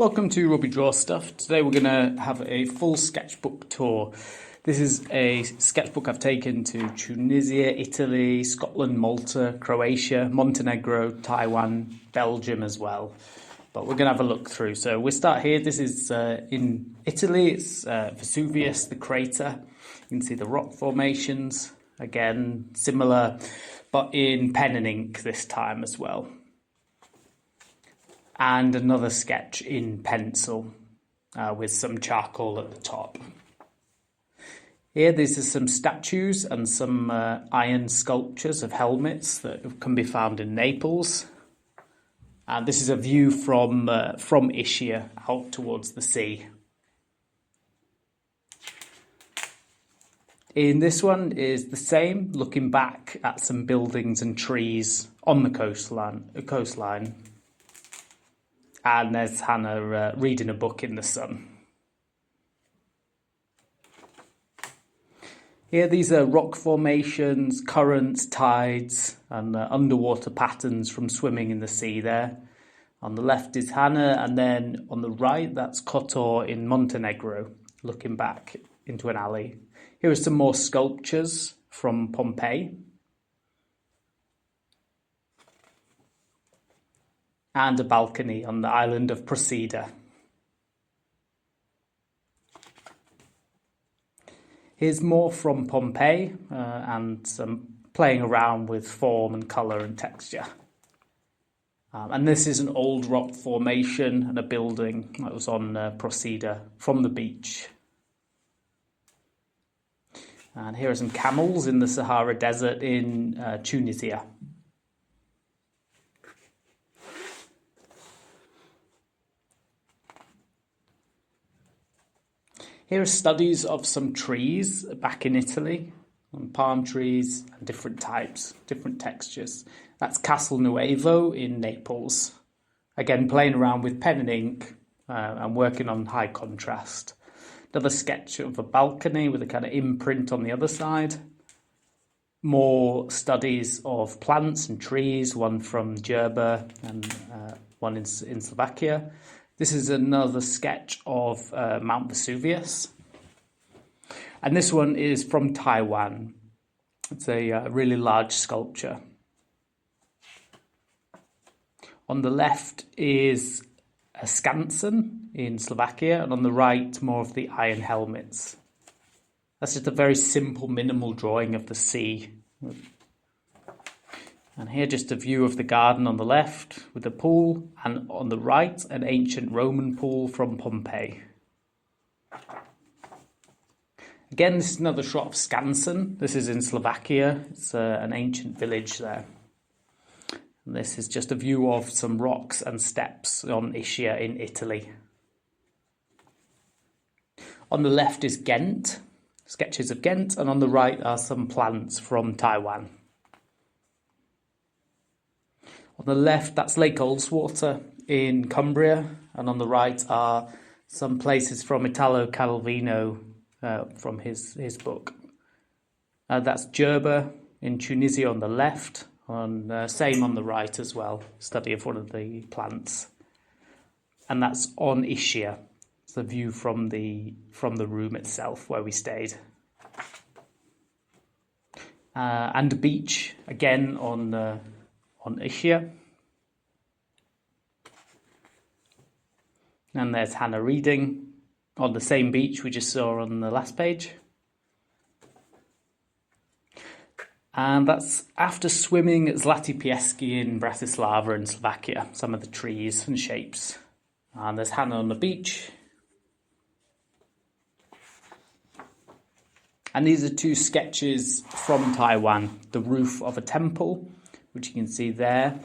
Welcome to Robbie Draw Stuff. Today we're going to have a full sketchbook tour. This is a sketchbook I've taken to Tunisia, Italy, Scotland, Malta, Croatia, Montenegro, Taiwan, Belgium as well. But we're going to have a look through. So we'll start here. This is in Italy. It's Vesuvius, the crater. You can see the rock formations. Again, similar, but in pen and ink this time as well. And another sketch in pencil with some charcoal at the top. Here, these are some statues and some iron sculptures of helmets that can be found in Naples. And this is a view from Ischia out towards the sea. In this one is the same, looking back at some buildings and trees on the coastline. And there's Hannah reading a book in the sun. Here, these are rock formations, currents, tides, and underwater patterns from swimming in the sea there. On the left is Hannah, and then on the right, that's Kotor in Montenegro, looking back into an alley. Here are some more sculptures from Pompeii. And a balcony on the island of Procida. Here's more from Pompeii and some playing around with form and colour and texture. And this is an old rock formation and a building that was on Procida from the beach. And here are some camels in the Sahara Desert in Tunisia. Here are studies of some trees back in Italy, palm trees and different types, different textures. That's Castle Nuovo in Naples. Again, playing around with pen and ink and working on high contrast. Another sketch of a balcony with a kind of imprint on the other side. More studies of plants and trees, one from Gerba and one in Slovakia. This is another sketch of Mount Vesuvius. And this one is from Taiwan. It's a really large sculpture. On the left is a scanson in Slovakia, and on the right, more of the iron helmets. That's just a very simple, minimal drawing of the sea. And here just a view of the garden on the left with the pool, and on the right an ancient Roman pool from Pompeii. Again, this is another shot of Skansen. This is in Slovakia. It's an ancient village there. And this is just a view of some rocks and steps on Ischia in Italy. On the left is Ghent, sketches of Ghent, and on the right are some plants from Taiwan. On the left, that's Lake Ullswater in Cumbria, and on the right are some places from Italo Calvino from his book. That's Gerba in Tunisia on the left, same on the right as well, study of one of the plants. And that's on Ischia. It's a view from the room itself where we stayed. And a beach, again on Ischia. And there's Hannah reading on the same beach we just saw on the last page. And that's after swimming at Zlatý Piesky in Bratislava in Slovakia, some of the trees and shapes. And there's Hannah on the beach. And these are two sketches from Taiwan, the roof of a temple, which you can see there.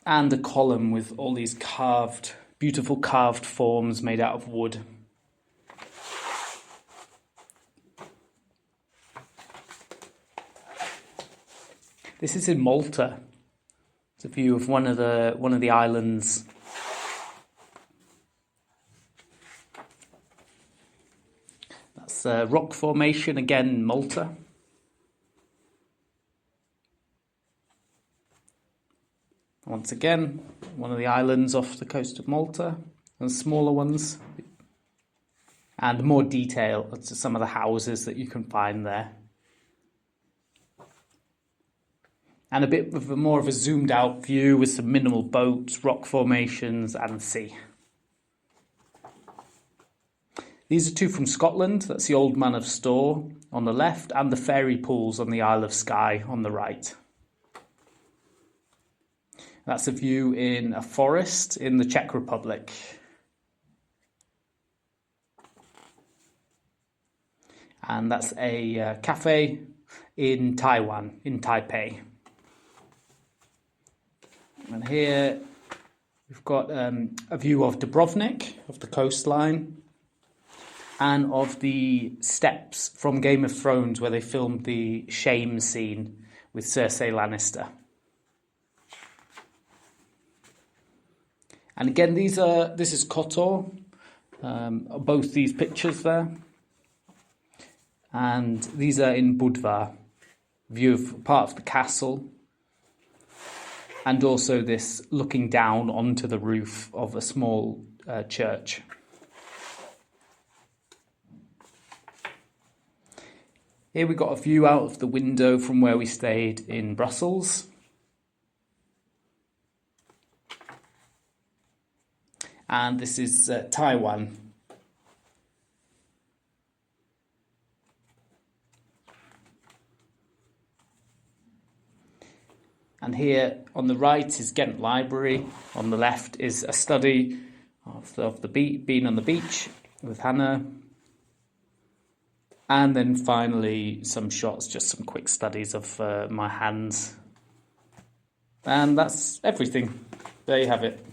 And a column with all these beautiful carved forms made out of wood. This is in Malta. It's a view of one of the islands. That's a rock formation again in Malta. Once again, one of the islands off the coast of Malta, and smaller ones. And more detail to some of the houses that you can find there. And a bit of more of a zoomed out view with some minimal boats, rock formations and sea. These are two from Scotland. That's the Old Man of Storr on the left and the fairy pools on the Isle of Skye on the right. That's a view in a forest in the Czech Republic. And that's a cafe in Taiwan, in Taipei. And here we've got a view of Dubrovnik, of the coastline, and of the steps from Game of Thrones where they filmed the shame scene with Cersei Lannister. And again, this is Kotor, both these pictures there. And these are in Budva, view of part of the castle. And also this looking down onto the roof of a small church. Here we got a view out of the window from where we stayed in Brussels. And this is Taiwan. And here on the right is Ghent Library. On the left is a study of being on the beach with Hannah. And then finally some shots, just some quick studies of my hands. And that's everything. There you have it.